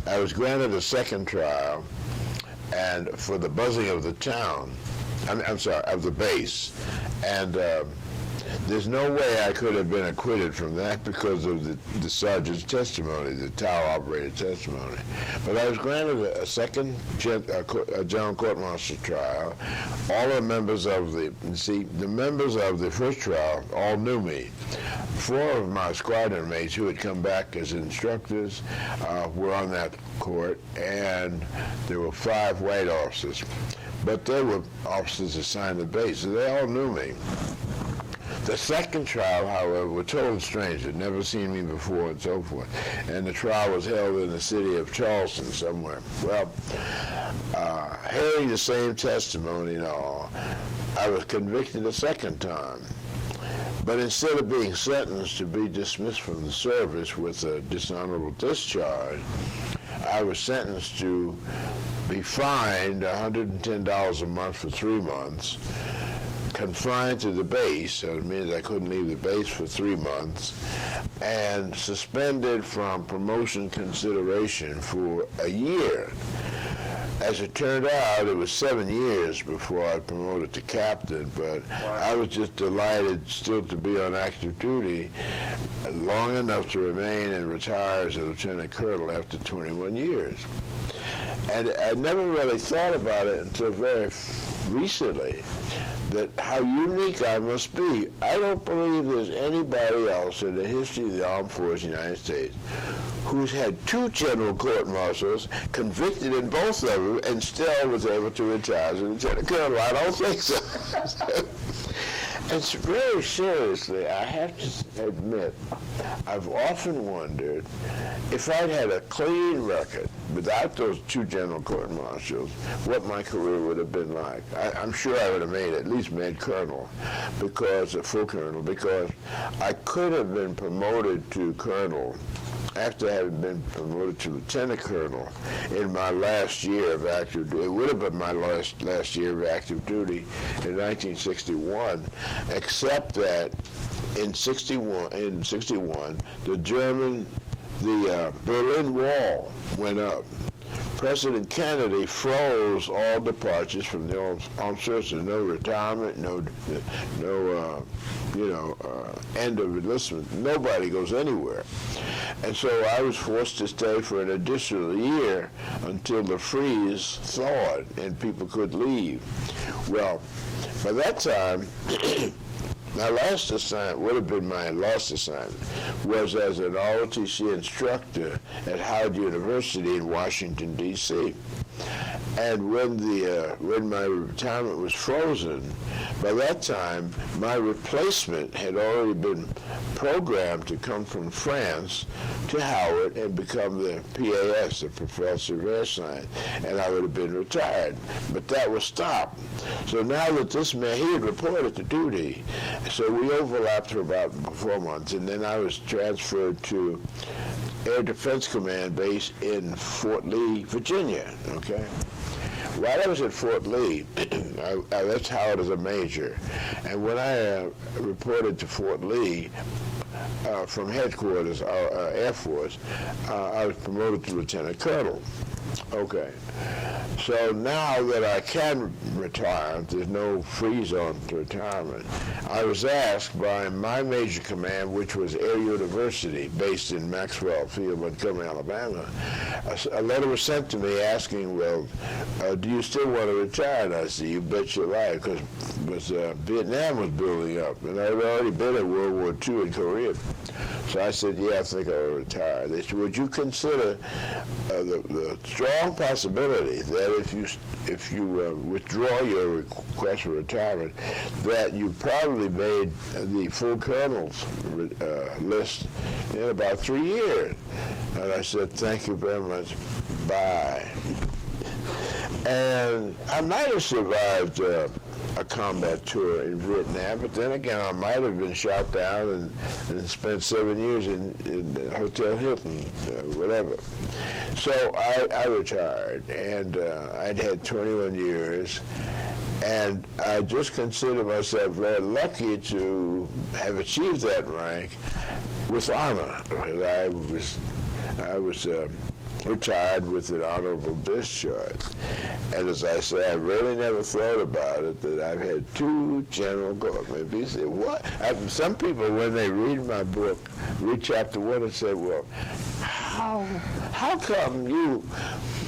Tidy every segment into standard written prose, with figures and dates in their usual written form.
I was granted a second trial, and for the buzzing of the town, I'm sorry, of the base, and there's no way I could have been acquitted from that because of the sergeant's testimony, the tower operator testimony. But I was granted a second general court-martial trial. All the members of the members of the first trial all knew me. 4 of my squadron mates who had come back as instructors were on that court, and there were 5 white officers. But they were officers assigned to base, so they all knew me. The second trial, however, were total strangers, never seen me before and so forth. And the trial was held in the city of Charleston somewhere. Well, hearing the same testimony and all, I was convicted a second time. But instead of being sentenced to be dismissed from the service with a dishonorable discharge, I was sentenced to be fined $110 a month for 3 months, confined to the base, so it means I couldn't leave the base for 3 months, and suspended from promotion consideration for a year. As it turned out, it was 7 years before I promoted to captain, but I was just delighted still to be on active duty long enough to remain and retire as a lieutenant colonel after 21 years. And I never really thought about it until very recently, that how unique I must be. I don't believe there's anybody else in the history of the armed forces of the United States who's had 2 general court-martials, convicted in both of them, and still was able to retire as a lieutenant colonel. I don't think so. And very seriously, I have to admit, I've often wondered if I'd had a clean record without those 2 general court-martials, what my career would have been like. I'm sure I would have at least made colonel, because a full colonel, because I could have been promoted to colonel after having been promoted to lieutenant colonel in my last year of active duty. It would have been my last year of active duty in 1961, except that in 61, the Berlin Wall went up. President Kennedy froze all departures from the armed services. No retirement, no end of enlistment. Nobody goes anywhere. And so I was forced to stay for an additional year until the freeze thawed and people could leave. Well, by that time, my last assignment, would have been my last assignment, was as an ROTC instructor at Howard University in Washington, D.C. And when my retirement was frozen, by that time, my replacement had already been programmed to come from France to Howard and become the PAS, the Professor of Air Science, and I would have been retired. But that was stopped. So now that this man, he had reported to duty, so we overlapped for about 4 months, and then I was transferred to Air Defense Command base in Fort Lee, Virginia, okay? While I was at Fort Lee, I left Howard as a major, and when I reported to Fort Lee from headquarters, Air Force, I was promoted to lieutenant colonel. Okay, so now that I can retire, there's no freeze on to retirement, I was asked by my major command, which was Air University, based in Maxwell Field, Montgomery, Alabama. A letter was sent to me asking, well, do you still want to retire? And I said, you bet your life, because Vietnam was building up, and I'd already been in World War II in Korea. So I said, yeah, I think I'll retire. They said, would you consider the strong possibility that if you withdraw your request for retirement, that you probably made the full colonel's list in about 3 years? And I said, thank you very much. Bye. And I might have survived a combat tour in Vietnam, but then again, I might have been shot down and spent 7 years in Hotel Hilton, whatever. So I retired, and I'd had 21 years, and I just consider myself very lucky to have achieved that rank with honor, because I was retired with an honorable discharge. And as I say, I really never thought about it, that I've had 2 general corpsmen. People say, what? Some people, when they read my book, read chapter 1 and say, well, how come you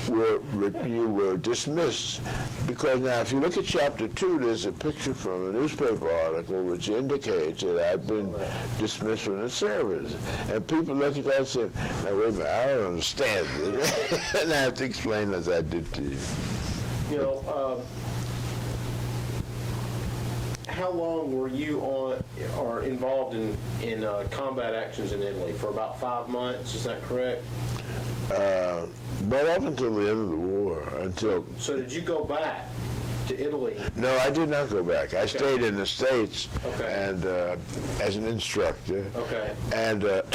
were dismissed? Because now, if you look at chapter 2, there's a picture from a newspaper article which indicates that I've been dismissed from the service. And people look at that and say, now wait a minute, I don't understand it. And I have to explain as I did to you. You know, how long were you on or involved in combat actions in Italy? For about 5 months, is that correct? But up until the end of the war, until... So did you go back to Italy? No, I did not go back. I stayed in the States and as an instructor. Okay. And of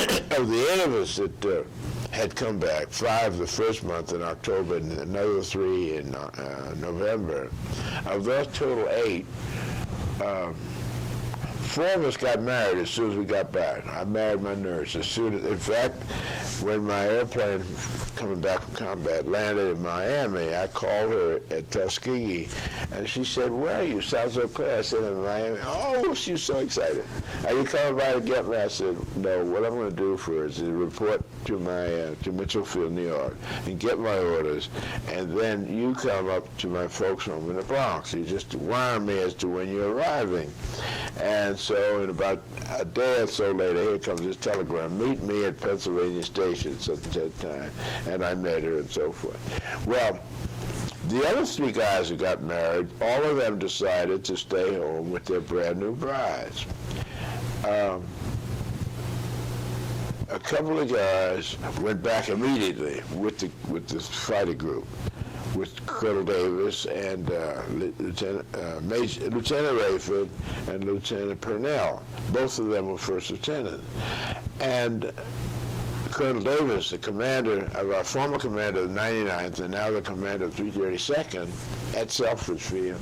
the 8 of us that had come back, 5 the first month in October and another 3 in November, of those total 8, 4 of us got married as soon as we got back. I married my nurse as soon as, in fact, when my airplane coming back from combat landed in Miami, I called her at Tuskegee, and she said, where are you? Sounds so clear. I said, in Miami. Oh, she was so excited. Are you coming by to get me? I said, no, what I'm going to do for her is to report to to Mitchell Field, New York, and get my orders, and then you come up to my folks' home in the Bronx. You just wire me as to when you're arriving. And so in about a day or so later, here comes this telegram, meet me at Pennsylvania Station such and such time. And I met her and so forth. Well, the other 3 guys who got married, all of them decided to stay home with their brand new brides. A couple of guys went back immediately with the fighter group, with Colonel Davis and Lieutenant Rayford and Lieutenant Purnell. Both of them were first lieutenant. And Colonel Davis, the commander of our former commander of the 99th and now the commander of 332nd at Selfridge Field,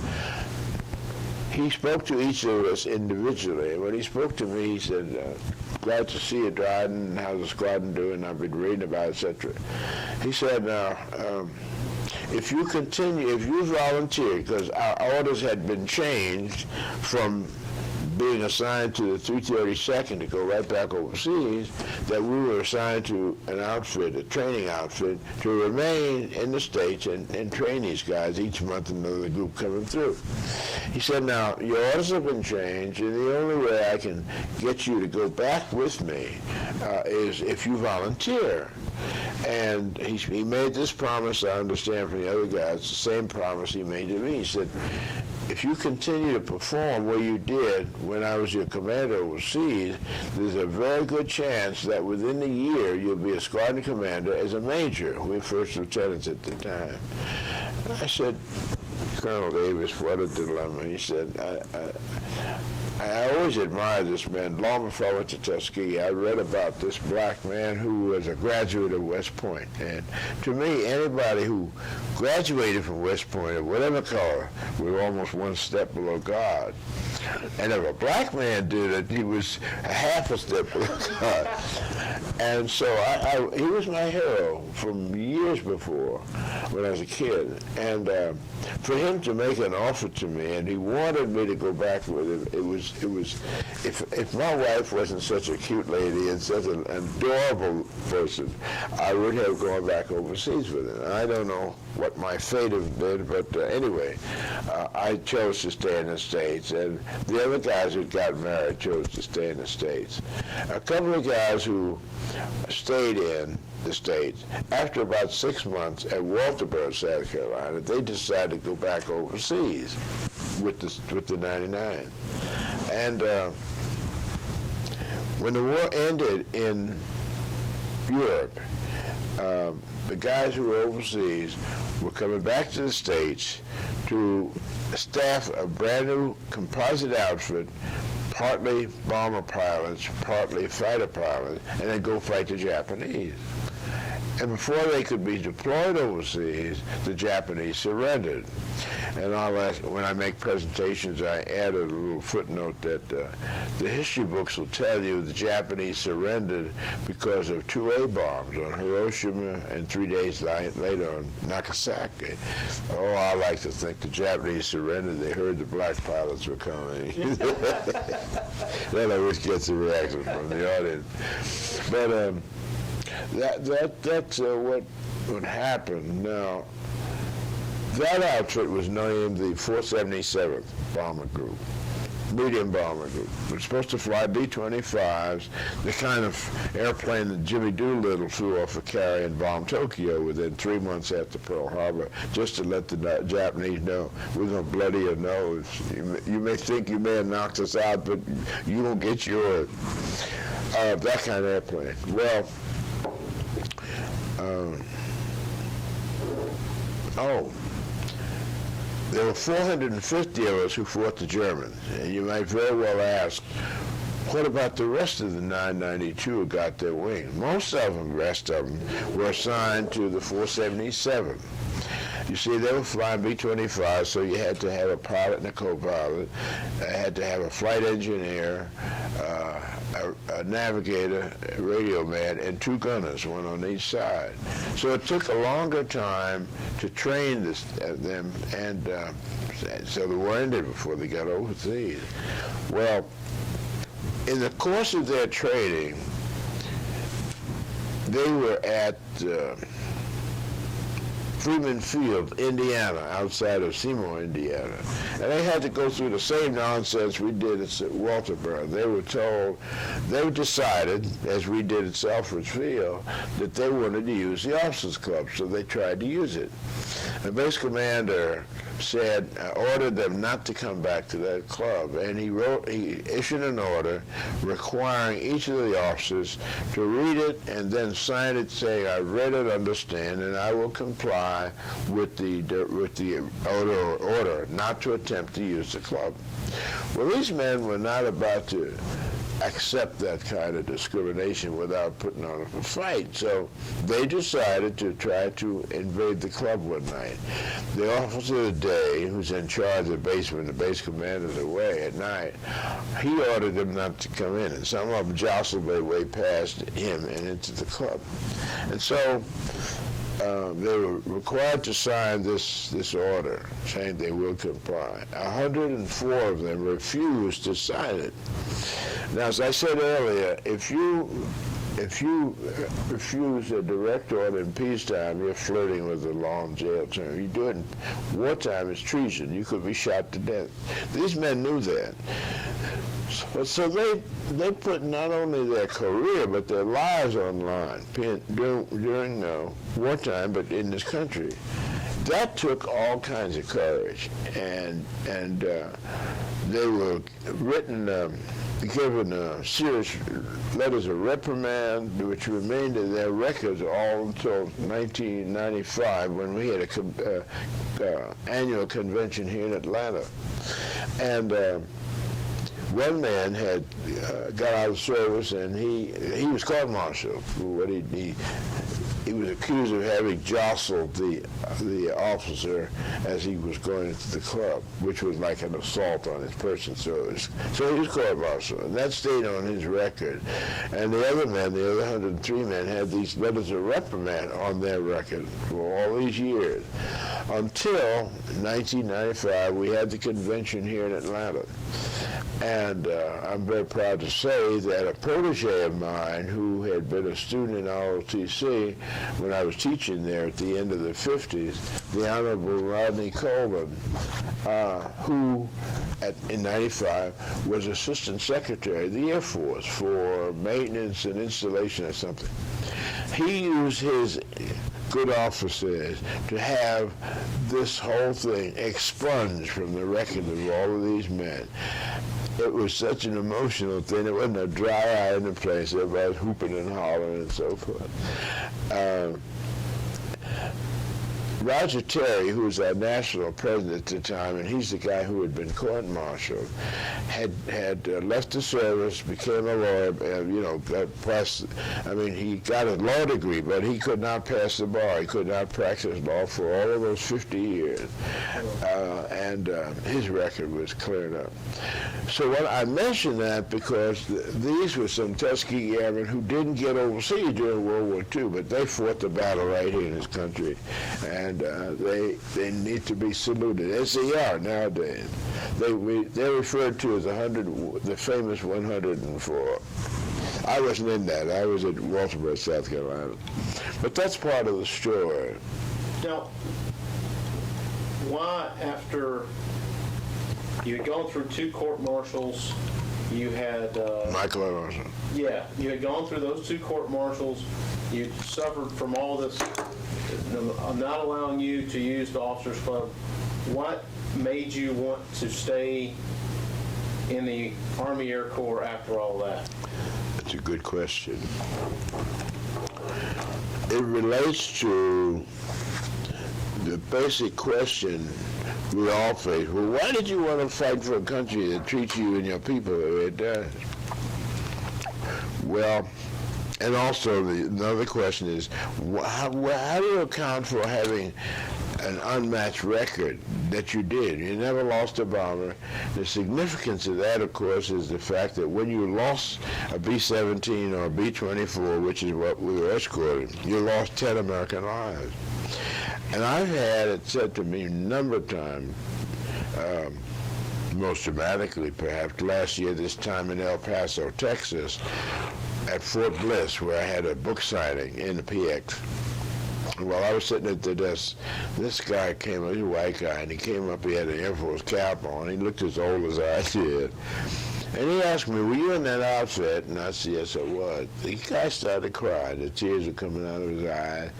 he spoke to each of us individually. When he spoke to me, he said, glad to see you, Dryden. How's the squadron doing? I've been reading about it, etc. He said, now, if you volunteer, because our orders had been changed from being assigned to the 332nd to go right back overseas, that we were assigned to an outfit, a training outfit, to remain in the States and train these guys each month, another group coming through. He said, now, your orders have been changed, and the only way I can get you to go back with me is if you volunteer. And he made this promise, I understand from the other guys, the same promise he made to me. He said, if you continue to perform where you did when I was your commander overseas, there's a very good chance that within a year you'll be a squadron commander as a major. We were first lieutenants at the time. I said, Colonel Davis, what a dilemma. He said, I always admired this man. Long before I went to Tuskegee, I read about this black man who was a graduate of West Point. And to me, anybody who graduated from West Point of whatever color was almost one step below God. And if a black man did it, he was a half a step below God. And so he was my hero from years before when I was a kid. And for him to make an offer to me, and he wanted me to go back with him, it was if my wife wasn't such a cute lady and such an adorable person, I would have gone back overseas with him. I don't know what my fate have been, but anyway, I chose to stay in the States, and the other guys who got married chose to stay in the States. A couple of guys who stayed in the States, after about 6 months at Walterboro, South Carolina, they decided to go back overseas with the 99. And when the war ended in Europe, the guys who were overseas were coming back to the States to staff a brand new composite outfit, partly bomber pilots, partly fighter pilots, and then go fight the Japanese. And before they could be deployed overseas, the Japanese surrendered. And when I make presentations, I add a little footnote that the history books will tell you the Japanese surrendered because of 2 A-bombs on Hiroshima and 3 days later on Nagasaki. Oh, I like to think the Japanese surrendered. They heard the black pilots were coming. That always gets a reaction from the audience. But that's what happened. Now, that outfit was named the 477th Bomber Group, medium bomber group. It was supposed to fly B-25s, the kind of airplane that Jimmy Doolittle flew off of Cary and bombed Tokyo within 3 months after Pearl Harbor, just to let the Japanese know, we're going to bloody your nose. You may think you may have knocked us out, but you won't get yours. That kind of airplane. Well, there were 450 of us who fought the Germans. And you might very well ask, what about the rest of the 992 who got their wings? Most of them, rest of them, were assigned to the 477. You see, they were flying B-25, so you had to have a pilot and a co-pilot. You had to have a flight engineer, a navigator, a radio man, and 2 gunners, one on each side. So it took a longer time to train them, and so the war ended before they got overseas. Well, in the course of their training, they were at Freeman Field, Indiana, outside of Seymour, Indiana. And they had to go through the same nonsense we did at Walterboro. They were told, they decided, as we did at Selfridge Field, that they wanted to use the officers' club, so they tried to use it. The base commander said, ordered them not to come back to that club, and he issued an order requiring each of the officers to read it and then sign it saying, I read it, understand, and I will comply with the order not to attempt to use the club. Well, these men were not about to accept that kind of discrimination without putting on a fight. So they decided to try to invade the club one night. The officer of the day, who's in charge of the base when the base commander's away at night, he ordered them not to come in, and some of them jostled their way past him and into the club. And so they were required to sign this order saying they will comply. 104 of them refused to sign it. Now, as I said earlier, if you refuse a direct order in peacetime, you're flirting with a long jail term. You do it in wartime, it's treason. You could be shot to death. These men knew that. So they put not only their career but their lives on the line during wartime, but in this country. That took all kinds of courage, and they were given serious letters of reprimand, which remained in their records all until 1995, when we had a annual convention here in Atlanta. And one man had got out of service, and he was court-martialed for what he was accused of having jostled the officer as he was going into the club, which was like an assault on his person. So he was court-martialed, and that stayed on his record. And the other 103 men, had these letters of reprimand on their record for all these years. Until 1995, we had the convention here in Atlanta. And I'm very proud to say that a protege of mine who had been a student in ROTC when I was teaching there at the end of the 50s, the Honorable Rodney Coleman, who in 95 was Assistant Secretary of the Air Force for maintenance and installation or something. He used his good officers to have this whole thing expunged from the record of all of these men. It was such an emotional thing. There wasn't a dry eye in the place. Everybody was whooping and hollering and so forth. Roger Terry, who was our national president at the time, and he's the guy who had been court-martialed, had left the service, became a lawyer, he got a law degree, but he could not pass the bar. He could not practice law for all of those 50 years. And his record was cleared up. So I mention that because these were some Tuskegee Airmen who didn't get overseas during World War II, but they fought the battle right here in this country, and they need to be saluted, as they are nowadays. They're referred to as the famous 104. I wasn't in that. I was at Walterboro, South Carolina. But that's part of the story. Now, why, after you had gone through 2 court-martials, you had... Michael Emerson. Yeah, you had gone through those 2 court-martials, you suffered from all this, not allowing you to use the Officers Club. What made you want to stay in the Army Air Corps after all that? That's a good question. It relates to the basic question we all face. Well, why did you want to fight for a country that treats you and your people the way it does? Well, and also another question is, how do you account for having an unmatched record that you did? You never lost a bomber. The significance of that, of course, is the fact that when you lost a B-17 or a B-24, which is what we were escorting, you lost 10 American lives. And I've had it said to me a number of times, most dramatically perhaps last year this time in El Paso, Texas, at Fort Bliss, where I had a book signing in the PX. While I was sitting at the desk, this guy came, he was a white guy, and he came up, he had an Air Force cap on, he looked as old as I did. And he asked me, were you in that outfit? And I said, yes, I was. The guy started crying. The tears were coming out of his eyes.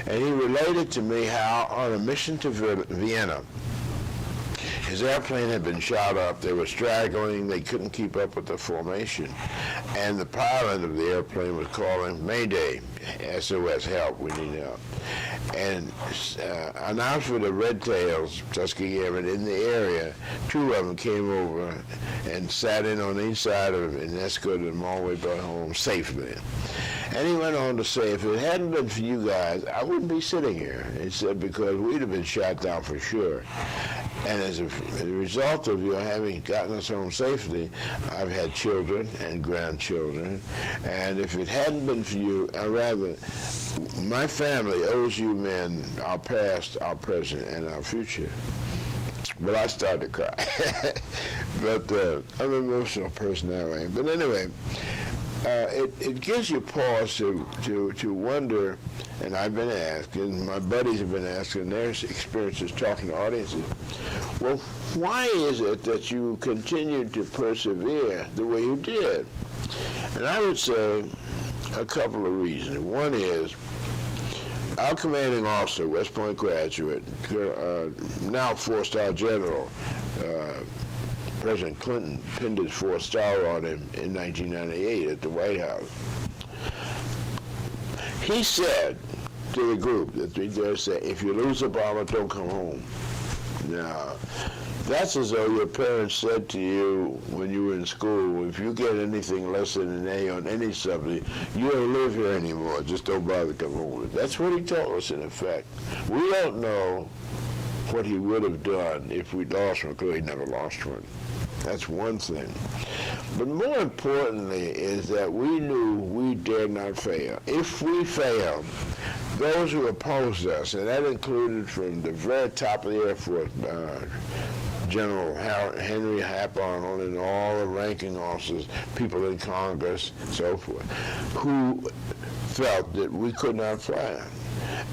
And he related to me how on a mission to Vienna, his airplane had been shot up. They were straggling. They couldn't keep up with the formation. And the pilot of the airplane was calling, Mayday, SOS, help, we need help. And an outfit of Red Tails, Tuskegee Airmen, in the area, 2 of them came over and sat in on each side of him and escorted him all the way back home safely. And he went on to say, if it hadn't been for you guys, I wouldn't be sitting here. He said, because we'd have been shot down for sure. And as a result of you having gotten us home safely, I've had children and grandchildren. And if it hadn't been for you, or rather, my family owes you men our past, our present, and our future. But I started to cry. But I'm an emotional person that way. But anyway, it gives you pause to wonder, and I've been asked, and my buddies have been asking their experiences talking to audiences, well, why is it that you continued to persevere the way you did? And I would say a couple of reasons. One is, our commanding officer, West Point graduate, now 4-star general, President Clinton pinned his 4-star on him in 1998 at the White House. He said to the group that we there said, if you lose a bomber, don't come home. Now, that's as though your parents said to you when you were in school, if you get anything less than an A on any subject, you don't live here anymore, just don't bother to come home. That's what he told us, in effect. We don't know what he would have done if we'd lost one, because he never lost one. That's one thing. But more importantly is that we knew we dared not fail. If we failed, those who opposed us, and that included from the very top of the Air Force, General Henry Hap Arnold and all the ranking officers, people in Congress, and so forth, who felt that we could not fly.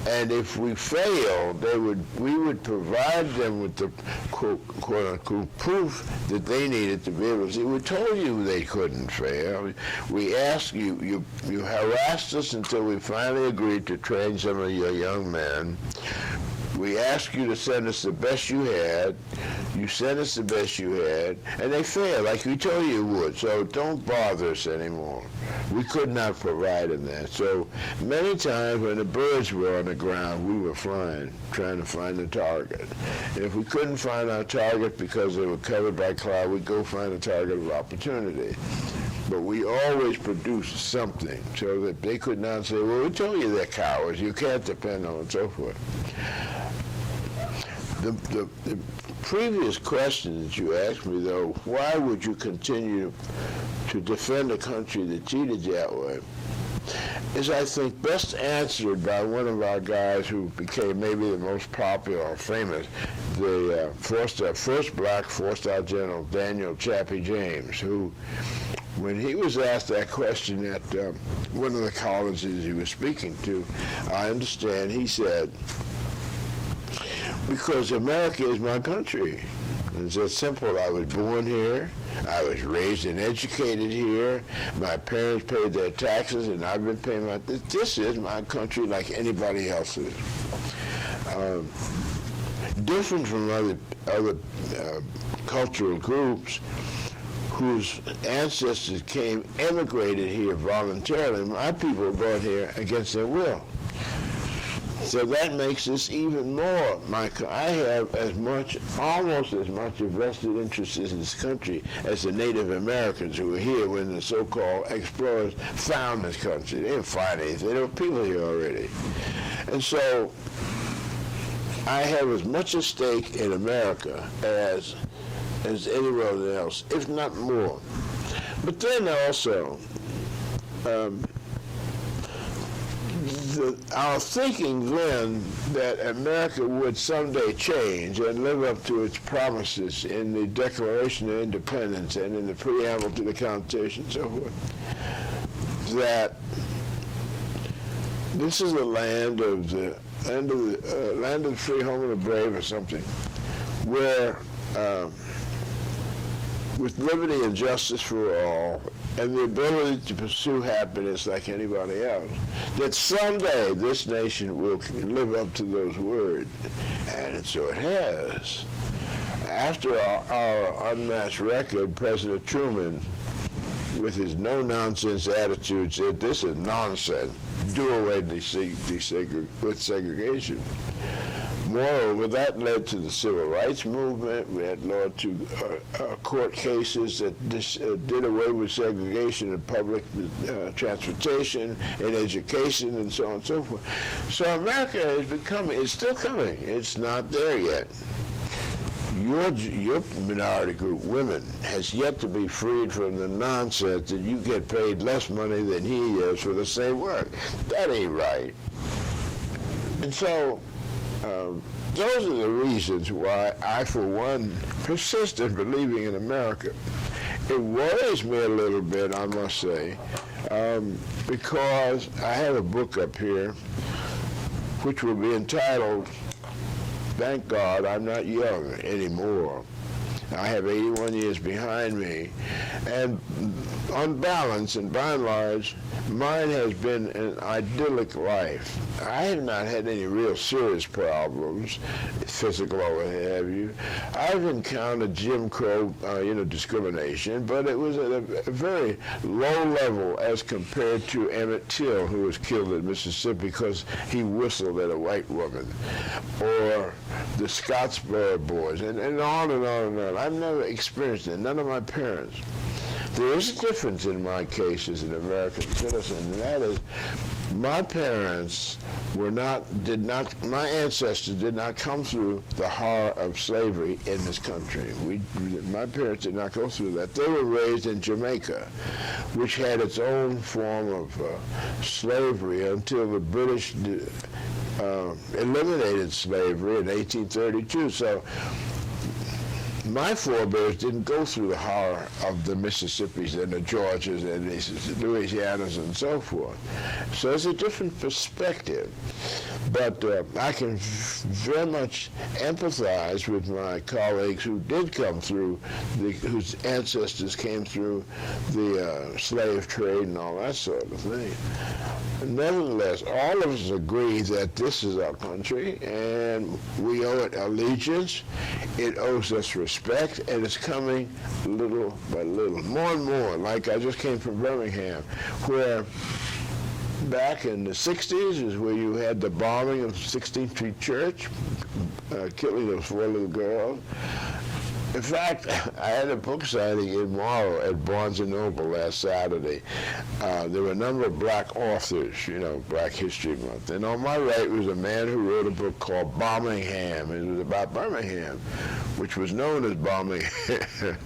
And if we failed, we would provide them with the quote-unquote proof that they needed to be able to see. We told you they couldn't fail. We asked you harassed us until we finally agreed to train some of your young men. We asked you to send us the best you had. You sent us the best you had, and they failed, like we told you would. So don't bother us anymore. We could not provide them that. So many times when the birds were on the ground, we were flying, trying to find the target. And if we couldn't find our target because they were covered by cloud, we'd go find a target of opportunity. But we always produced something so that they could not say, well, we told you they're cowards. You can't depend on them, and so forth. The previous question that you asked me, though, why would you continue to defend a country that cheated that way, is, I think, best answered by one of our guys who became maybe the most popular or famous, the first black four-star general, Daniel Chappie James, who, when he was asked that question at one of the colleges he was speaking to, I understand, he said, because America is my country. It's that simple. I was born here. I was raised and educated here. My parents paid their taxes, and I've been paying my... This is my country like anybody else's. Different from other cultural groups whose ancestors emigrated here voluntarily. My people were brought here against their will. So that makes this even more. I have almost as much a vested interest in this country as the Native Americans who were here when the so-called explorers found this country. They didn't find anything. There were people here already. And so I have as much a stake in America as anyone else, if not more. But then also, our thinking then that America would someday change and live up to its promises in the Declaration of Independence and in the preamble to the Constitution and so forth, that this is the land of the free, home of the brave or something, where with liberty and justice for all, and the ability to pursue happiness like anybody else, that someday this nation will live up to those words. And so it has. After our unmatched record, President Truman, with his no-nonsense attitude, said, this is nonsense. Do away with segregation. Moreover, that led to the civil rights movement. We had led to court cases that did away with segregation in public transportation, in education, and so on and so forth. So America is still coming. It's not there yet. Your minority group, women, has yet to be freed from the nonsense that you get paid less money than he is for the same work. That ain't right. And so, those are the reasons why I, for one, persist in believing in America. It worries me a little bit, I must say, because I have a book up here which will be entitled, Thank God I'm Not Young Anymore. I have 81 years behind me, and on balance and by and large, mine has been an idyllic life. I have not had any real serious problems, physical or what have you. I've encountered Jim Crow, discrimination, but it was at a very low level as compared to Emmett Till, who was killed in Mississippi because he whistled at a white woman, or the Scottsboro boys, and on and on and on. I've never experienced it, none of my parents. There is a difference in my case as an American citizen, and that is my parents my ancestors did not come through the horror of slavery in this country. My parents did not go through that. They were raised in Jamaica, which had its own form of slavery until the British eliminated slavery in 1832. So my forebears didn't go through the horror of the Mississippis and the Georgias and the Louisianas and so forth. So it's a different perspective. But I can very much empathize with my colleagues who did come through, whose ancestors came through the slave trade and all that sort of thing. Nevertheless, all of us agree that this is our country, and we owe it allegiance. It owes us respect, and it's coming little by little, more and more. Like I just came from Birmingham, where back in the 60s is where you had the bombing of 16th Street Church, killing those 4 little girls. In fact, I had a book signing in Morrow at Barnes & Noble last Saturday. There were a number of black authors, Black History Month. And on my right was a man who wrote a book called Birmingham. It was about Birmingham, which was known as Birmingham.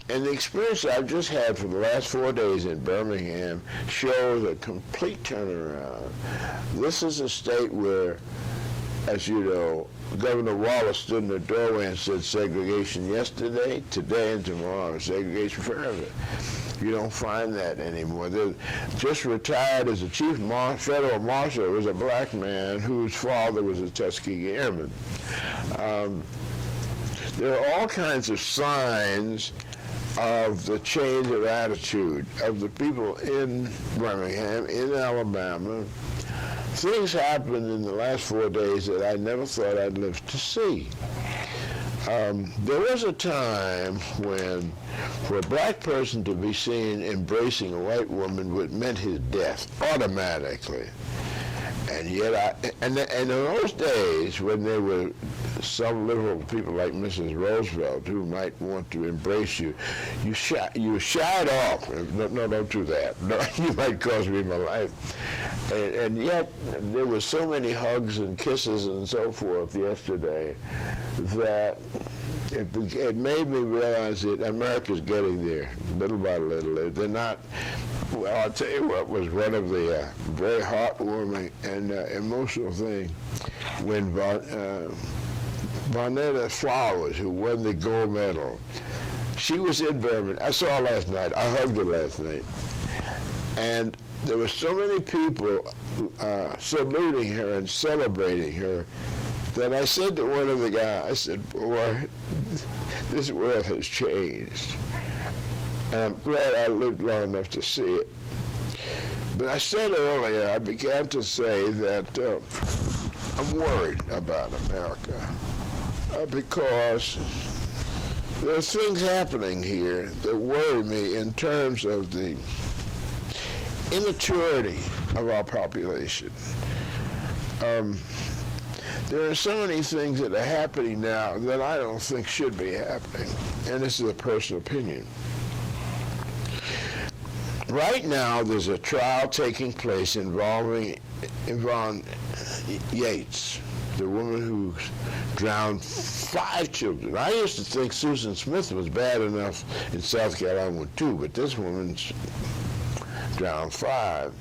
And the experience I've just had for the last 4 days in Birmingham shows a complete turnaround. This is a state where, as you know, Governor Wallace stood in the doorway and said segregation yesterday, today, and tomorrow, segregation forever. You don't find that anymore. They're just retired as a chief federal marshal was a black man whose father was a Tuskegee Airman. There are all kinds of signs of the change of attitude of the people in Birmingham, in Alabama. Things happened in the last 4 days that I never thought I'd live to see. There was a time when, for a black person to be seen embracing a white woman meant his death automatically. And yet, and in those days, when there were some liberal people like Mrs. Roosevelt who might want to embrace you, you shied off. No, don't do that. No, you might cost me my life. And yet, there were so many hugs and kisses and so forth yesterday that it made me realize that America's getting there, little by little. They're not. Well, I'll tell you what was one of the very heartwarming and emotional things when Vonetta Flowers, who won the gold medal, she was in Birmingham. I saw her last night. I hugged her last night. And there were so many people saluting her and celebrating her that I said to one of the guys, I said, boy, this world has changed. And I'm glad I lived long enough to see it. But I said earlier, I began to say that I'm worried about America because there are things happening here that worry me in terms of the immaturity of our population. There are so many things that are happening now that I don't think should be happening, and this is a personal opinion. Right now, there's a trial taking place involving Yvonne Yates, the woman who drowned 5 children. I used to think Susan Smith was bad enough in South Carolina with 2, but this woman's drowned 5.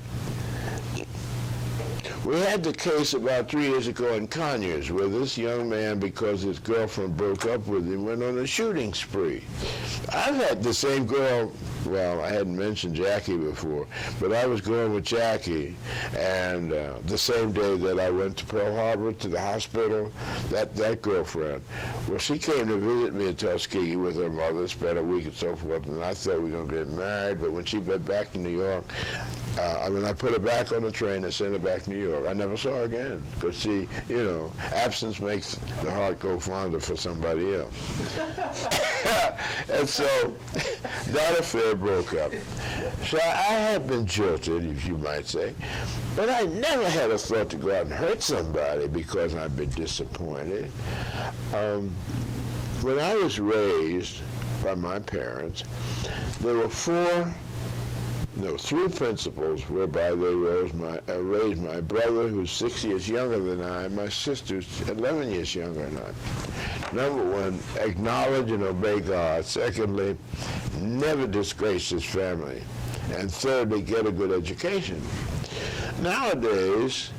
We had the case about 3 years ago in Conyers where this young man, because his girlfriend broke up with him, went on a shooting spree. I've had the same girl, well, I hadn't mentioned Jackie before, but I was going with Jackie, and the same day that I went to Pearl Harbor to the hospital, that girlfriend, well, she came to visit me in Tuskegee with her mother, spent a week and so forth, and I thought we were going to get married, but when she went back to New York, I put her back on the train and sent her back to New York. I never saw her again. Because, see, absence makes the heart go fonder for somebody else. And so that affair broke up. So I have been jilted, if you might say. But I never had a thought to go out and hurt somebody because I've been disappointed. When I was raised by my parents, there were 3 principles whereby they raised my brother, who's 6 years younger than I, and my sister, who's 11 years younger than I. Number 1, acknowledge and obey God. Secondly, never disgrace his family. And thirdly, get a good education. Nowadays,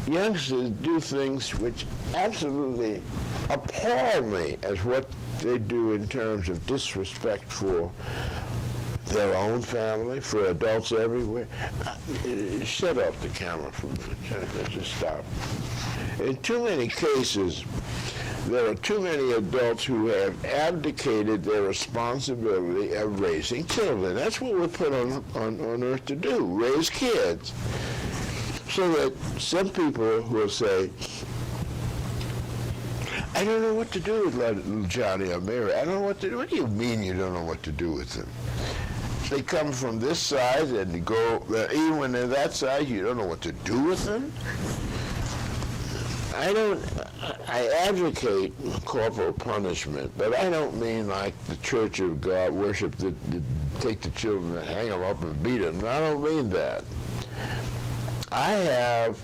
youngsters do things which absolutely appall me as what they do in terms of disrespect for their own family, for adults everywhere. Shut off the camera for a minute. Just stop. In too many cases, there are too many adults who have abdicated their responsibility of raising children. That's what we're put on earth to do, raise kids. So that some people will say, I don't know what to do with little Johnny or Mary. I don't know what to do. What do you mean you don't know what to do with them? They come from this side and they go, even when they're that side, you don't know what to do with them? I advocate corporal punishment, but I don't mean like the Church of God worship that take the children and hang them up and beat them. I don't mean that. I have,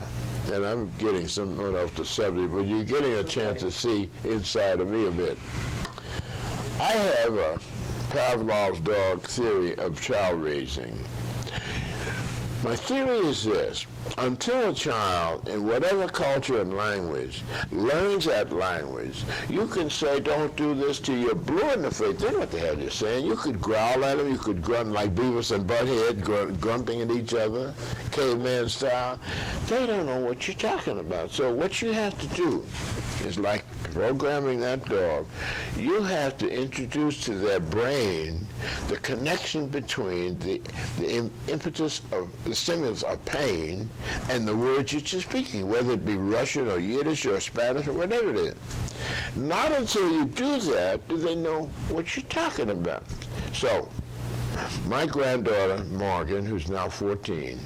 and I'm getting somewhat off the subject, but you're getting a chance to see inside of me a bit. I have a Pavlov's dog theory of child raising. My theory is this: until a child, in whatever culture and language, learns that language, you can say, don't do this till you're blue in the face. They know what the hell you're saying. You could growl at them. You could grunt like Beavis and Butthead, grunting at each other, caveman style. They don't know what you're talking about. So what you have to do is like programming that dog. You have to introduce to their brain the connection between the impetus of the stimulus of pain and the words you're speaking, whether it be Russian or Yiddish or Spanish or whatever it is. Not until you do that do they know what you're talking about. So, my granddaughter, Morgan, who's now 14,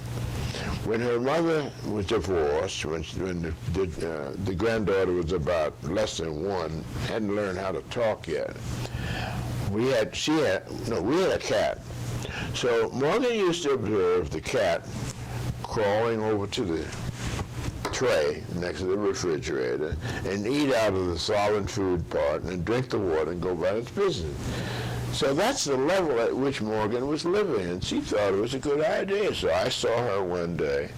when her mother was divorced, when the granddaughter was about less than 1, hadn't learned how to talk yet, we had a cat. So Morgan used to observe the cat crawling over to the tray next to the refrigerator and eat out of the solid food part and drink the water and go about its business. So that's the level at which Morgan was living, and she thought it was a good idea. So I saw her one day,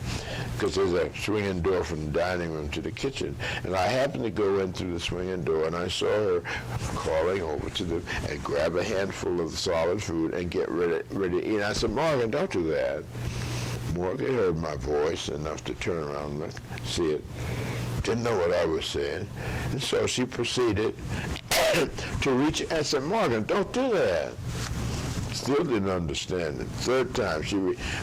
because there's a swinging door from the dining room to the kitchen, and I happened to go in through the swinging door, and I saw her crawling over to and grab a handful of the solid food and get ready to eat. And I said, Morgan, don't do that. Morgan heard my voice enough to turn around and look, see it. Didn't know what I was saying. And so she proceeded to reach. I said, Morgan, don't do that. Still didn't understand it. Third time,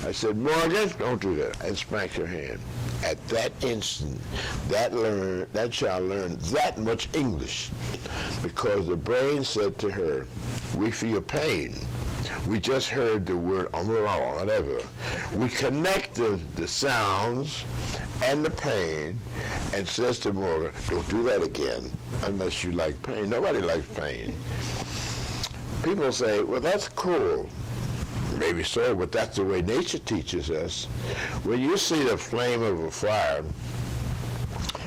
I said, Morgan, don't do that. And spanked her hand. At that instant, that child learned that much English because the brain said to her, we feel pain. We just heard the word whatever. We connect the sounds and the pain and says to Morgan, don't do that again unless you like pain. Nobody likes pain. People say, well, that's cruel. Maybe so, but that's the way nature teaches us. When you see the flame of a fire,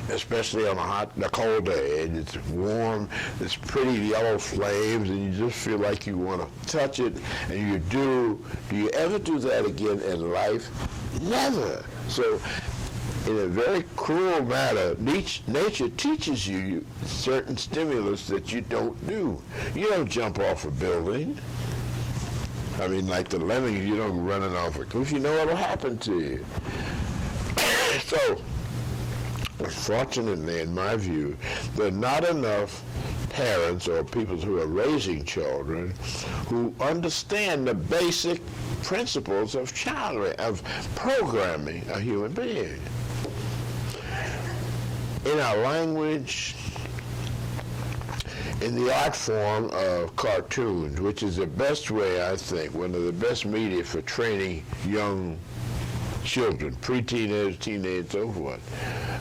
especially on a cold day, and it's warm, it's pretty yellow flames, and you just feel like you want to touch it, and you do you ever do that again in life? Never. So, in a very cruel manner, nature teaches you certain stimulus that you don't do. You don't jump off a building. I mean, like the lemmings, you don't run it off a cliff. You know what'll happen to you. So, unfortunately, in my view, there are not enough parents or people who are raising children who understand the basic principles of programming a human being. In our language, in the art form of cartoons, which is the best way, I think, one of the best media for training young children, pre-teenagers, teenagers, so forth.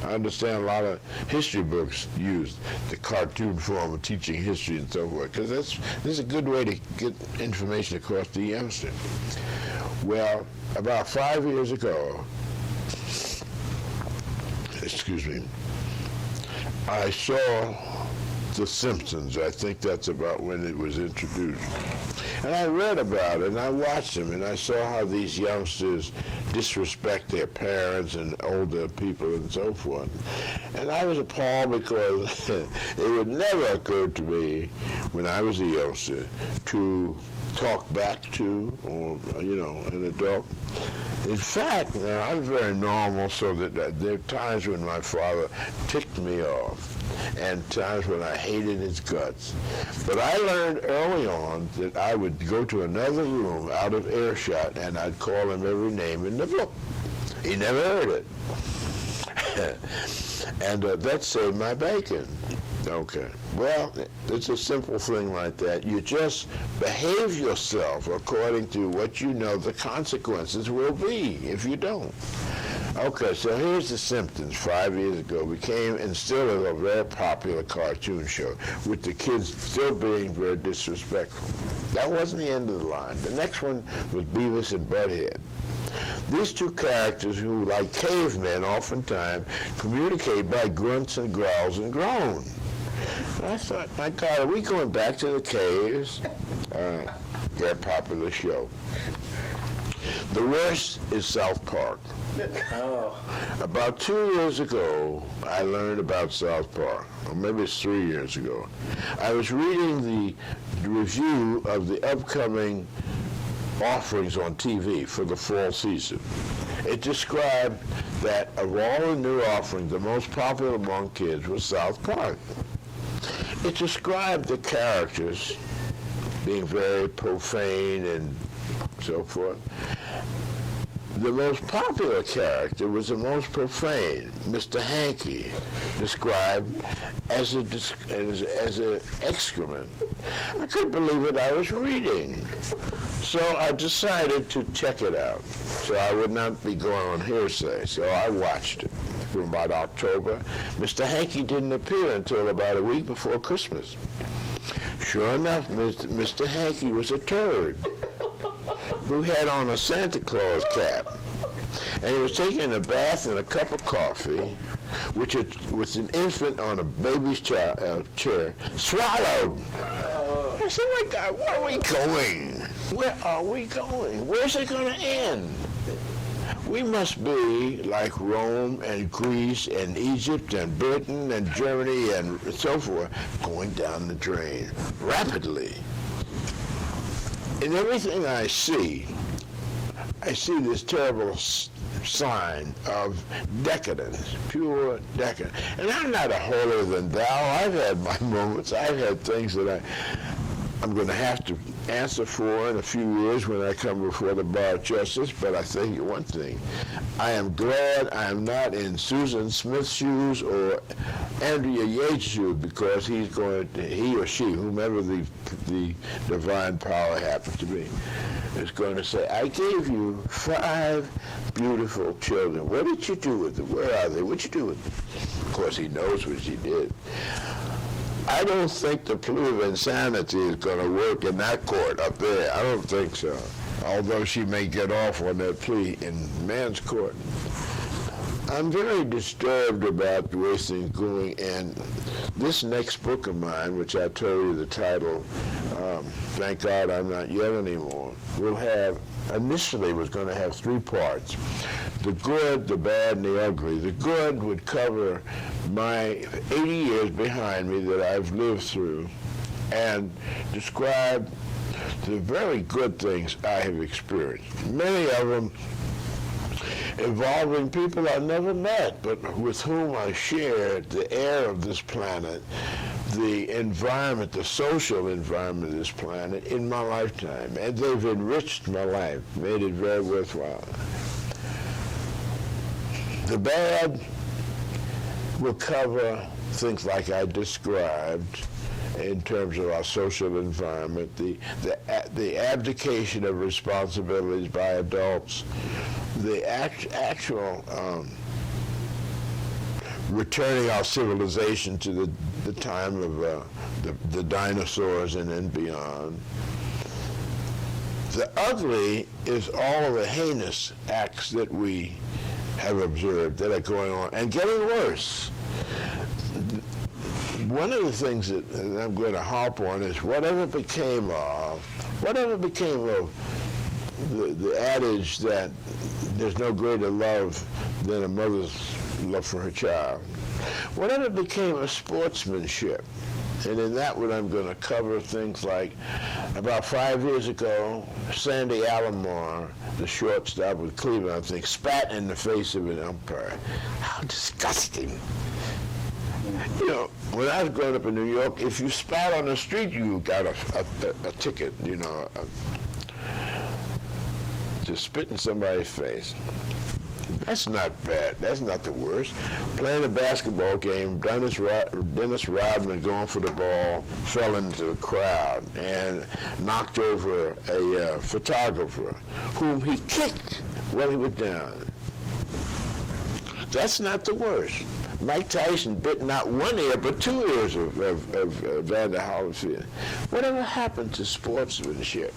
I understand a lot of history books use the cartoon form of teaching history and so forth, because this is a good way to get information across to the youngster. Well, about 5 years ago, I saw The Simpsons. I think that's about when it was introduced. And I read about it, and I watched them, and I saw how these youngsters disrespect their parents and older people and so forth. And I was appalled because it would never occur to me when I was a youngster to talk back to, or, an adult. In fact, now, I'm very normal, so that there are times when my father ticked me off and times when I hated his guts. But I learned early on that I would go to another room out of earshot and I'd call him every name in the book. He never heard it. And that saved my bacon. Okay. Well, it's a simple thing like that. You just behave yourself according to what you know the consequences will be if you don't. Okay, so here's The Simpsons 5 years ago became and still is a very popular cartoon show, with the kids still being very disrespectful. That wasn't the end of the line. The next one was Beavis and Butthead. These two characters who, like cavemen, oftentimes communicate by grunts and growls and groans. And I thought, my God, are we going back to the caves? Very popular show. The worst is South Park. Oh. About 2 years ago, I learned about South Park, or maybe it's 3 years ago. I was reading the review of the upcoming offerings on TV for the fall season. It described that of all the new offerings, the most popular among kids was South Park. It described the characters being very profane and so forth. The most popular character was the most profane, Mr. Hanky, described as an excrement. I couldn't believe what I was reading. So I decided to check it out, so I would not be going on hearsay. So I watched it from about October. Mr. Hanky didn't appear until about a week before Christmas. Sure enough, Mr. Hanky was a turd who had on a Santa Claus cap, and he was taking a bath in a cup of coffee, which was an infant on a baby's chair, swallowed. I said, my God, where are we going? Where are we going? Where's it going to end? We must be like Rome and Greece and Egypt and Britain and Germany and so forth, going down the drain rapidly. In everything I see this terrible sign of decadence, pure decadence. And I'm not a holier than thou. I've had my moments. I've had things that I'm going to have to answer for in a few years when I come before the bar of justice. But I tell you one thing, I am glad I am not in Susan Smith's shoes or Andrea Yates' shoes, because he or she, whomever the divine power happens to be, is going to say, I gave you 5 beautiful children. What did you do with them? Where are they? What'd you do with them? Of course, he knows what she did. I don't think the plea of insanity is going to work in that court up there. I don't think so. Although she may get off on that plea in man's court. I'm very disturbed about the way things are going, and this next book of mine, which I told you the title, Thank God I'm Not Yet Anymore, initially was going to have 3 parts. The good, the bad, and the ugly. The good would cover my 80 years behind me that I've lived through and describe the very good things I have experienced. Many of them involving people I never met, but with whom I shared the air of this planet, the environment, the social environment of this planet in my lifetime. And they've enriched my life, made it very worthwhile. The bad will cover things like I described in terms of our social environment, the abdication of responsibilities by adults, the actual returning our civilization to the time of the dinosaurs and then beyond. The ugly is all of the heinous acts that we have observed that are going on and getting worse. One of the things that I'm going to harp on is whatever became of the adage that there's no greater love than a mother's love for her child. Whatever became of sportsmanship And in that one, I'm going to cover things like, about 5 years ago, Sandy Alomar, the shortstop with Cleveland, I think, spat in the face of an umpire. How disgusting. You know, when I was growing up in New York, if you spat on the street, you got a ticket, you know, to spit in somebody's face. That's not bad. That's not the worst. Playing a basketball game, Dennis Rodman going for the ball, fell into the crowd and knocked over a photographer whom he kicked while he was down. That's not the worst. Mike Tyson bit not one ear but 2 ears of Vander Holyfield. Whatever happened to sportsmanship?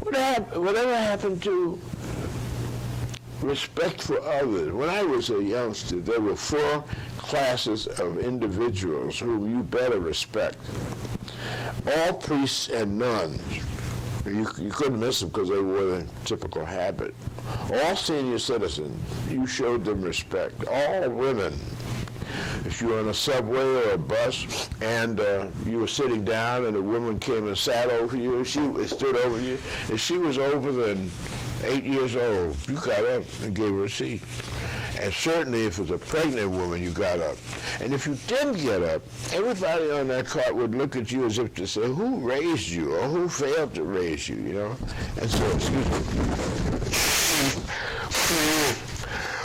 Whatever happened to respect for others? When I was a youngster, there were 4 classes of individuals whom you better respect. All priests and nuns. You couldn't miss them because they wore the typical habit. All senior citizens, you showed them respect. All women. If you were on a subway or a bus and you were sitting down and a woman came and sat over you, she stood over you, if she was over than 8 years old, you got up and gave her a seat. And certainly if it was a pregnant woman, you got up. And if you didn't get up, everybody on that cart would look at you as if to say, who raised you or who failed to raise you, you know? And so, excuse me.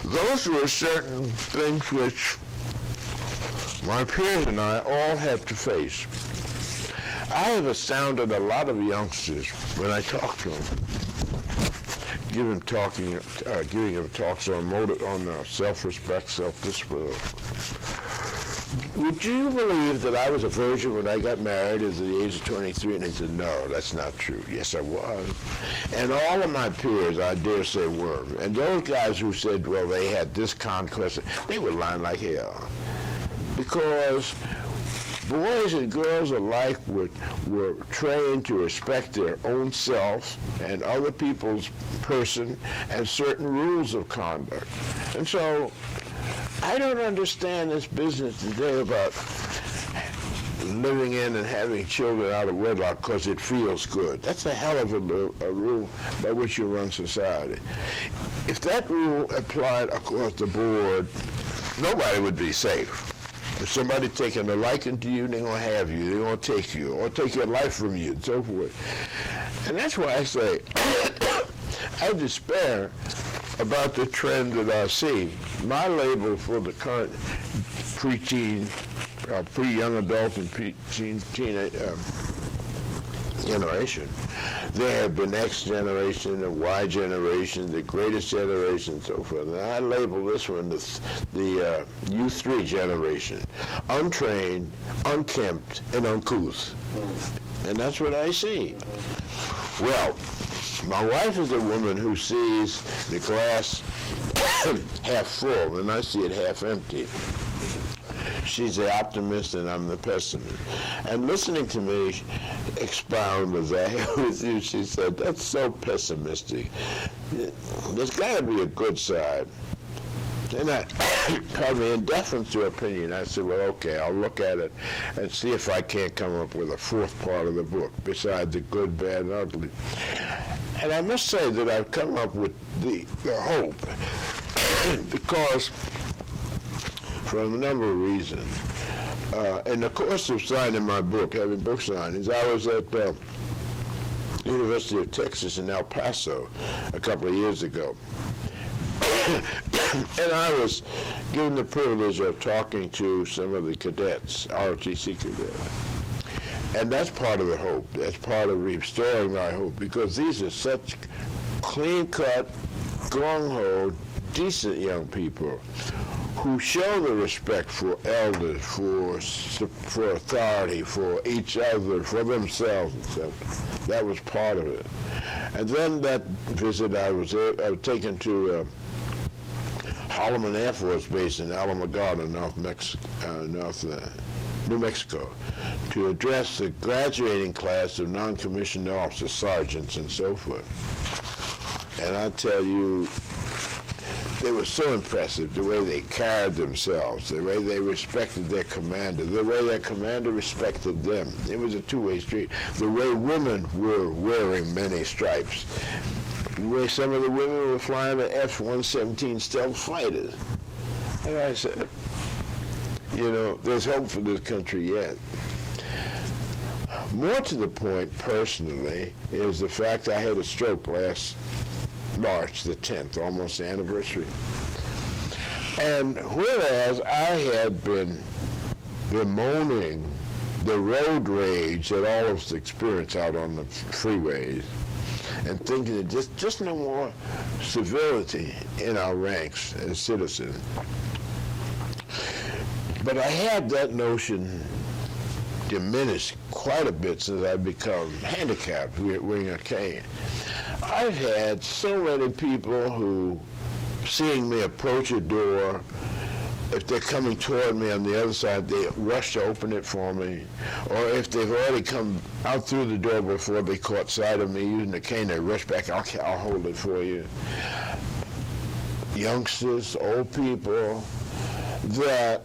Those were certain things which my peers and I all had to face. I have astounded a lot of youngsters when I talk to them. Giving them talks on self-respect, self-discipline. Would you believe that I was a virgin when I got married at the age of 23? And they said, no, that's not true. Yes, I was. And all of my peers, I dare say, were. And those guys who said, well, they had this conquest, they were lying like hell. Because boys and girls alike were trained to respect their own self and other people's person and certain rules of conduct. And so I don't understand this business today about living in and having children out of wedlock because it feels good. That's a hell of a rule by which you run society. If that rule applied across the board, nobody would be safe. If somebody taking a liking to you, they're going to have you, they're going to take you, or take your life from you, and so forth. And that's why I say, I despair about the trend that I see. My label for the current pre-teen, pre-young adult and pre-teen generation, there have been X generation and Y generation, the greatest generation, and so forth. And I label this one the U3 generation, untrained, unkempt, and uncouth. And that's what I see. Well, my wife is a woman who sees the glass half full, and I see it half empty. She's the optimist and I'm the pessimist. And listening to me expound as I have with you, she said, that's so pessimistic. There's got to be a good side. And I called me in deference to her opinion. I said, well, okay, I'll look at it and see if I can't come up with a 4th part of the book besides the good, bad, and ugly. And I must say that I've come up with the hope because for a number of reasons. In the course of signing my book, having book signings, I was at University of Texas in El Paso a couple of years ago. And I was given the privilege of talking to some of the cadets, ROTC cadets. And that's part of the hope. That's part of restoring my hope, because these are such clean-cut, gung-ho, decent young people who show the respect for elders, for authority, for each other, for themselves, etc. That was part of it. And then that visit, I was taken to Holloman Air Force Base in Alamogordo, New Mexico, to address the graduating class of non-commissioned officers, sergeants, and so forth. And I tell you, they were so impressive, the way they carried themselves, the way they respected their commander, the way their commander respected them. It was a two-way street. The way women were wearing many stripes, the way some of the women were flying the F-117 stealth fighters. And I said, you know, there's hope for this country yet. More to the point, personally, is the fact I had a stroke last March the 10th, almost the anniversary. And whereas I had been bemoaning the road rage that all of us experience out on the freeways, and thinking that just no more civility in our ranks as citizens. But I had that notion diminished quite a bit since I've become handicapped wearing a cane. I've had so many people who, seeing me approach a door, if they're coming toward me on the other side, they rush to open it for me. Or if they've already come out through the door before they caught sight of me using the cane, they rush back, I'll hold it for you. Youngsters, old people, that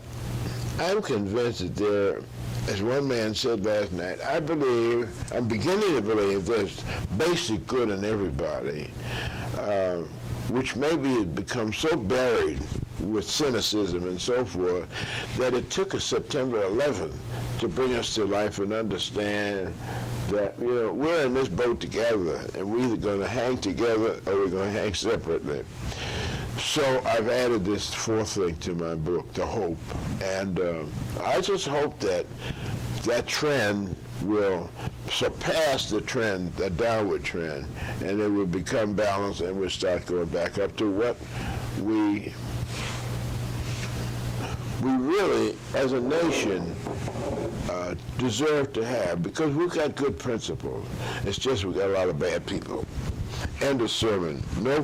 I'm convinced that they're, as one man said last night, I'm beginning to believe there's basic good in everybody, which maybe has become so buried with cynicism and so forth, that it took us September 11th to bring us to life and understand that, you know, we're in this boat together, and we're either going to hang together or we're going to hang separately. So I've added this fourth thing to my book, the hope. And I just hope that that trend will surpass the trend, the downward trend, and it will become balanced and we'll start going back up to what we really, as a nation, deserve to have, because we've got good principles. It's just we've got a lot of bad people. End of sermon. No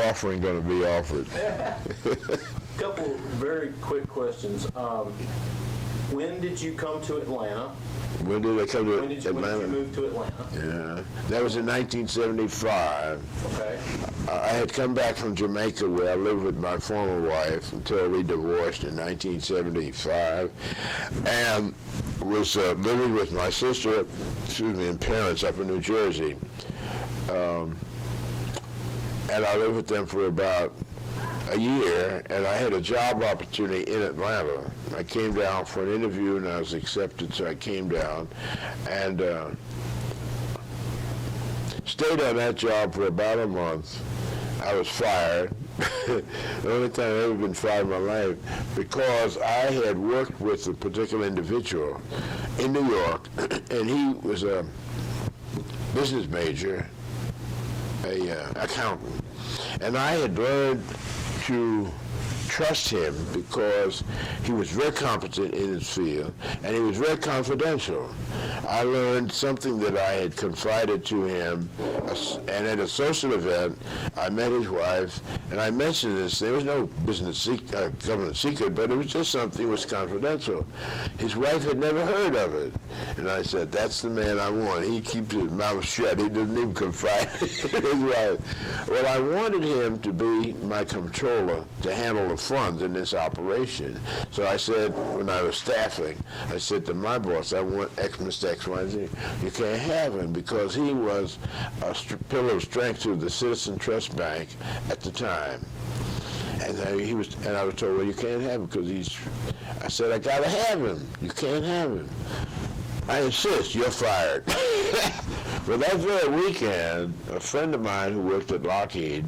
offering going to be offered. Couple very quick questions. When did you come to Atlanta? When did I come to Atlanta? When did you move to Atlanta? Yeah, that was in 1975. Okay. I had come back from Jamaica, where I lived with my former wife until we divorced in 1975, and was living with my sister, and parents up in New Jersey. And I lived with them for about a year, and I had a job opportunity in Atlanta. I came down for an interview, and I was accepted, so I came down and stayed on that job for about a month. I was fired. The only time I've ever been fired in my life, because I had worked with a particular individual in New York, and he was a business major, a accountant, and I had learned to trust him because he was very competent in his field and he was very confidential. I learned something that I had confided to him, and at a social event I met his wife and I mentioned this. There was no government secret, but it was just something that was confidential. His wife had never heard of it, and I said, that's the man I want. He keeps his mouth shut. He doesn't even confide in his wife. Well, I wanted him to be my comptroller, to handle the funds in this operation. So I said, when I was staffing, I said to my boss, I want Mr. X, Y, Z. You can't have him because he was a pillar of strength to the Citizen Trust Bank at the time. And I was told, well, you can't have him because I said, I gotta have him. You can't have him. I insist, you're fired. Well, that very weekend, a friend of mine who worked at Lockheed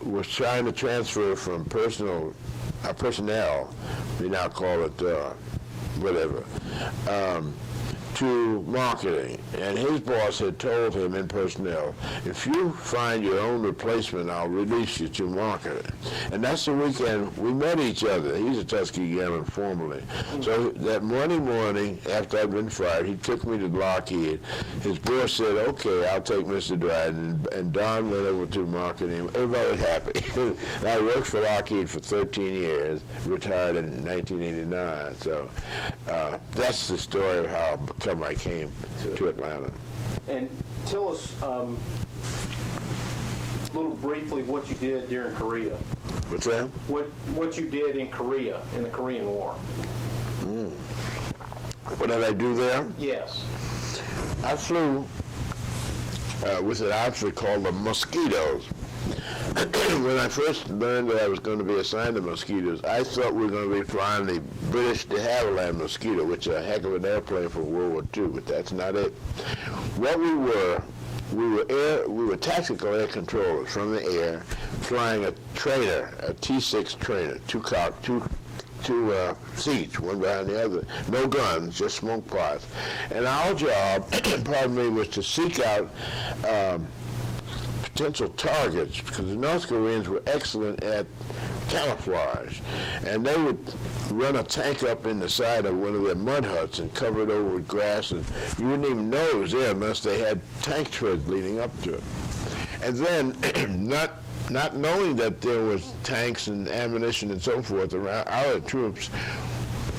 was trying to transfer from personnel, we now call it whatever, to marketing. And his boss had told him in personnel, if you find your own replacement, I'll release you to marketing. And that's the weekend we met each other. He's a Tuskegee Airman formerly. So that morning, after I'd been fired, he took me to Lockheed. His boss said, okay, I'll take Mr. Dryden. And Don went over to marketing. Everybody was happy. I worked for Lockheed for 13 years, retired in 1989. So that's the story of how I came to Atlanta. And tell us a little briefly what you did during Korea. What's that? What you did in Korea, in the Korean War. What did I do there? Yes. I flew with an outfit called the Mosquitoes. When I first learned that I was going to be assigned to Mosquitoes, I thought we were going to be flying the British de Havilland Mosquito, which is a heck of an airplane for World War II, but that's not it. What we were tactical air controllers from the air, flying a trainer, a T-6 trainer, two seats, one behind the other. No guns, just smoke pots. And our job, pardon me, was to seek out potential targets, because the North Koreans were excellent at camouflage. And they would run a tank up in the side of one of their mud huts and cover it over with grass, and you wouldn't even know it was there unless they had tank treads leading up to it. And then, not knowing that there was tanks and ammunition and so forth around, our troops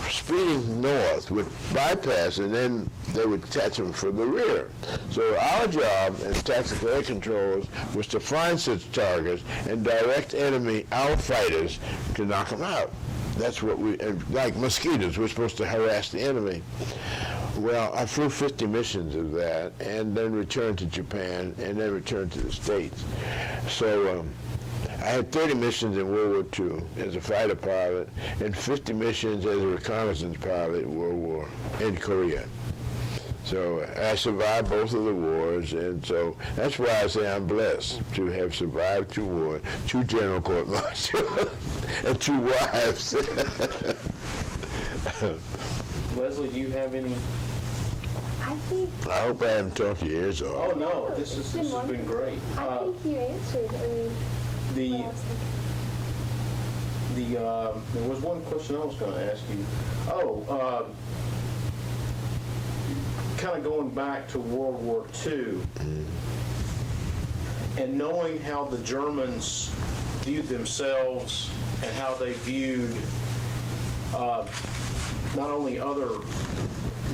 speeding north would bypass, and then they would catch them from the rear. So our job as tactical air controllers was to find such targets and direct our fighters to knock them out. That's what like mosquitoes, we're supposed to harass the enemy. Well, I flew 50 missions of that, and then returned to Japan, and then returned to the States. So I had 30 missions in World War II as a fighter pilot, and 50 missions as a reconnaissance pilot in Korea. So I survived both of the wars, and so that's why I say I'm blessed to have survived 2 wars, 2 general court-martials, and 2 wives. Leslie, do you have any? I hope I haven't talked your ears off. Oh no, this has been great. I think you answered. There was one question I was going to ask you. Kind of going back to World War II, and knowing how the Germans viewed themselves and how they viewed not only other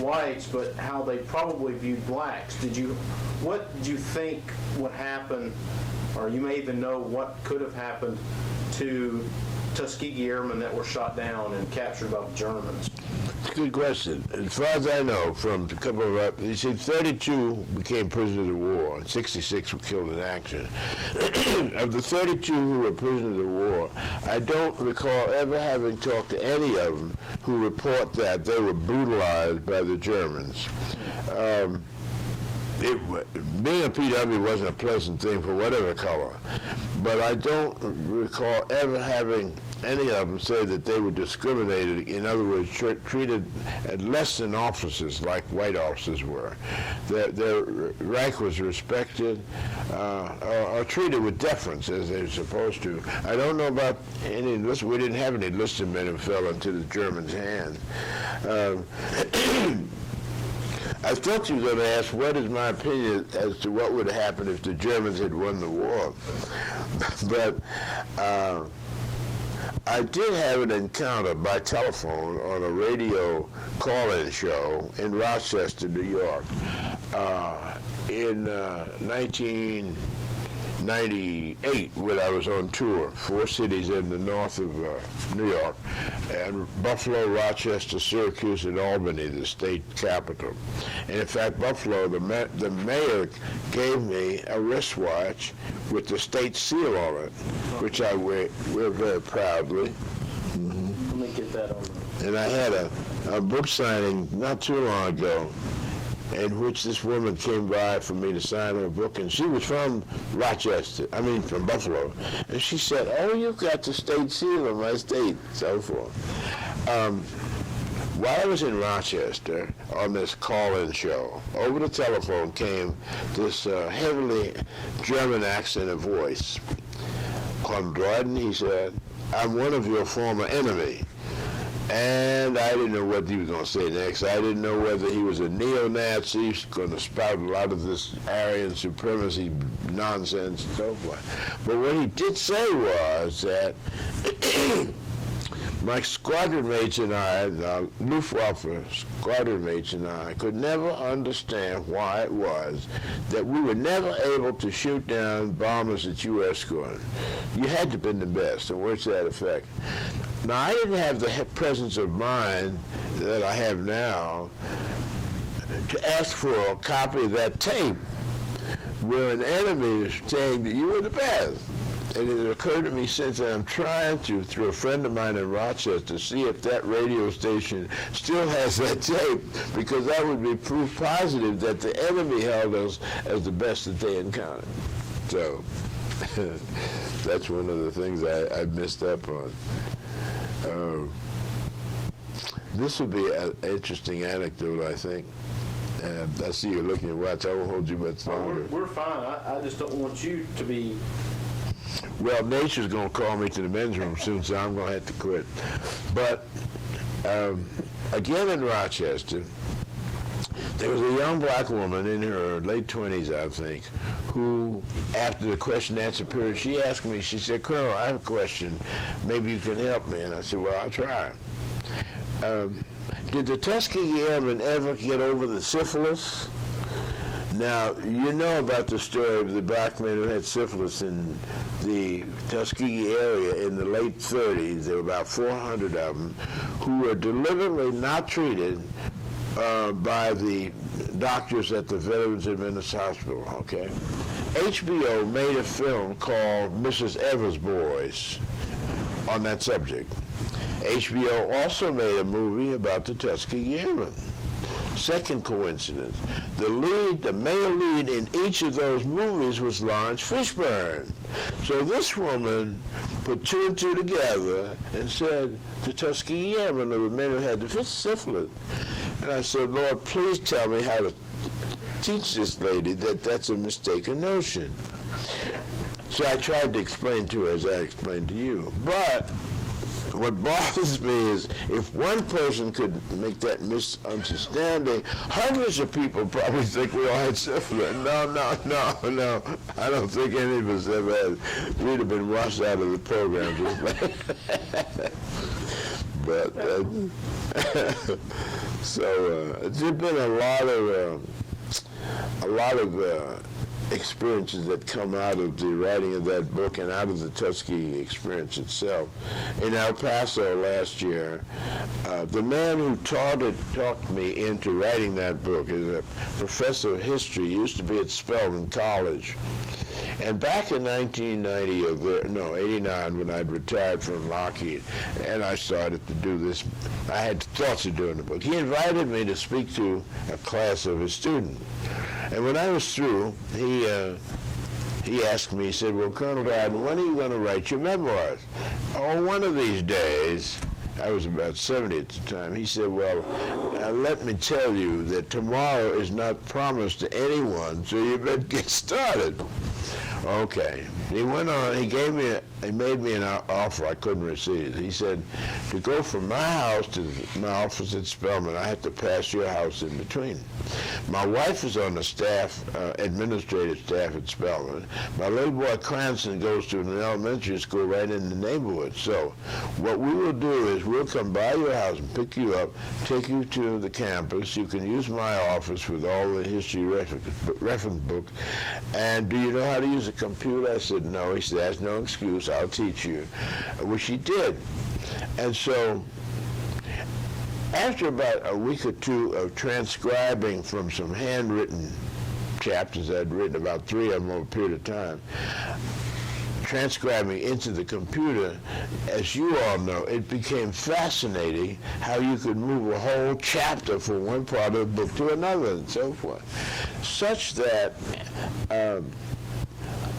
whites, but how they probably viewed blacks. What did you think would happen, or you may even know what could have happened to Tuskegee Airmen that were shot down and captured by the Germans? It's a good question. As far as I know, from a couple of, you see, 32 became prisoners of war, and 66 were killed in action. Of the 32 who were prisoners of war, I don't recall ever having talked to any of them who report that they were brutalized by the Germans. Being a PW wasn't a pleasant thing for whatever color, but I don't recall ever having any of them say that they were discriminated, in other words, treated less than officers like white officers were. Their rank was respected or treated with deference as they were supposed to. I don't know about any enlisted. We didn't have any enlisted men who fell into the Germans' hands. I thought you were going to ask what is my opinion as to what would happen if the Germans had won the war. But I did have an encounter by telephone on a radio call-in show in Rochester, New York, in 1998 when I was on tour, 4 cities in the north of New York, and Buffalo, Rochester, Syracuse, and Albany, the state capital. And in fact, Buffalo, the mayor gave me a wristwatch with the state seal on it, which I wear very proudly. Let me get that on. And I had a book signing not too long ago in which this woman came by for me to sign her book, and she was from from Buffalo. And she said, "Oh, you've got the state seal of my state," so forth. While I was in Rochester on this call-in show, over the telephone came this heavily German accent of voice. "Von Dryden," he said, "I'm one of your former enemy." And I didn't know what he was going to say next. I didn't know whether he was a neo-Nazi, going to spout a lot of this Aryan supremacy nonsense and so forth. But what he did say was that My squadron mates and I, the Luftwaffe squadron mates and I, could never understand why it was that we were never able to shoot down bombers that you were escorting. You had to have been the best, and words to that effect. Now, I didn't have the presence of mind that I have now to ask for a copy of that tape where an enemy is saying that you were the best. And it occurred to me since that I'm trying to, through a friend of mine in Rochester, see if that radio station still has that tape, because that would be proof positive that the enemy held us as the best that they encountered. So that's one of the things I missed up on. This will be an interesting anecdote, I think. I see you're looking at your watch. I won't hold you much longer. We're fine. I just don't want you to be... Well, nature's going to call me to the men's room soon, so I'm going to have to quit. But again in Rochester, there was a young black woman in her late 20s, I think, who, after the question and answer period, she asked me, she said, "Colonel, I have a question. Maybe you can help me." And I said, "Well, I'll try." Did the Tuskegee Airmen ever get over the syphilis? Now, you know about the story of the black men who had syphilis in the Tuskegee area in the late 30s. There were about 400 of them who were deliberately not treated by the doctors at the Veterans Administration Hospital, okay? HBO made a film called Mrs. Evers' Boys on that subject. HBO also made a movie about the Tuskegee Airmen. Second coincidence, the male lead in each of those movies was Lawrence Fishburne. So this woman put two and two together and said, the Tuskegee Airmen were men who had the syphilis. And I said, "Lord, please tell me how to teach this lady that that's a mistaken notion." So I tried to explain to her as I explained to you. But what bothers me is if one person could make that misunderstanding, hundreds of people probably think we all had syphilis. No. I don't think any of us ever had. We'd have been washed out of the program just like But so there's been a lot of experiences that come out of the writing of that book and out of the Tuskegee experience itself. In El Paso last year, the man who talked me into writing that book is a professor of history, used to be at Spelman College. And back in 89, when I'd retired from Lockheed, and I started to do this, I had thoughts of doing the book. He invited me to speak to a class of his students. And when I was through, he asked me, he said, "Well, Colonel Dryden, when are you going to write your memoirs?" "Oh, one of these days." I was about 70 at the time. He said, "Well, let me tell you that tomorrow is not promised to anyone, so you better get started." Okay. He went on, he made me an offer I couldn't refuse. He said, to go from my house to my office at Spelman, I had to pass your house in between. My wife is on the staff, administrative staff at Spelman. My little boy Cranston goes to an elementary school right in the neighborhood. So what we will do is we'll come by your house and pick you up, take you to the campus. You can use my office with all the history reference books. And do you know how to use a computer? I said, "No." He said, "That's no excuse. I'll teach you," which he did. And so after about a week or two of transcribing from some handwritten chapters I'd written, about 3 of them over a period of time, transcribing into the computer, as you all know, it became fascinating how you could move a whole chapter from one part of the book to another and so forth. Such that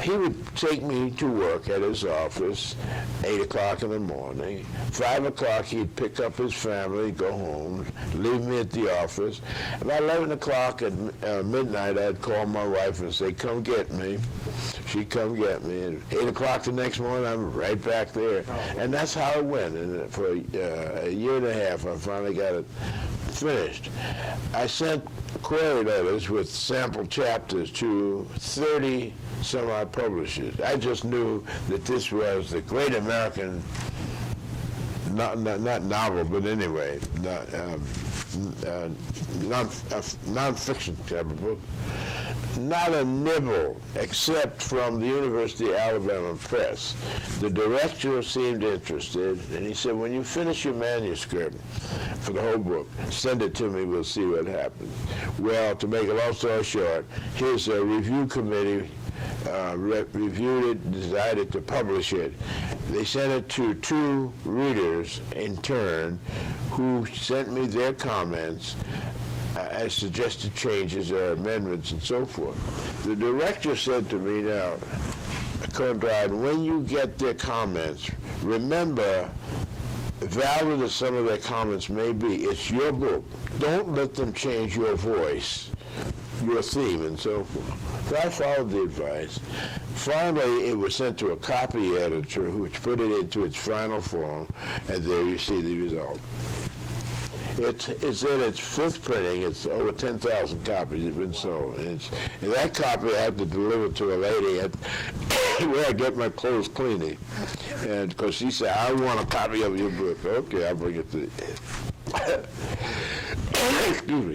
he would take me to work at his office, 8 o'clock in the morning. 5 o'clock, he'd pick up his family, go home, leave me at the office. About 11 o'clock at midnight, I'd call my wife and say, "Come get me." She'd come get me. And 8 o'clock the next morning, I'm right back there. And that's how it went. And for a year and a half, I finally got it finished. I sent query letters with sample chapters to 30 some-odd publishers. I just knew that this was the great American not novel, but anyway, non-fiction type of book. Not a nibble, except from the University of Alabama Press. The director seemed interested, and he said, when you finish your manuscript for the whole book, send it to me, we'll see what happens. Well, to make a long story short, his review committee reviewed it, decided to publish it. They sent it to 2 readers in turn who sent me their comments as suggested changes or amendments and so forth. The director said to me, now, Dryden, when you get their comments, remember, valid as some of their comments may be, it's your book. Don't let them change your voice, your theme, and so forth. So I followed the advice. Finally, it was sent to a copy editor, which put it into its final form, and there you see the result. It's in its 5th printing. It's over 10,000 copies have been sold. And that copy I had to deliver to a lady at where I get my clothes cleaning. And because she said, I want a copy of your book. Okay, I'll bring it to you. Excuse me.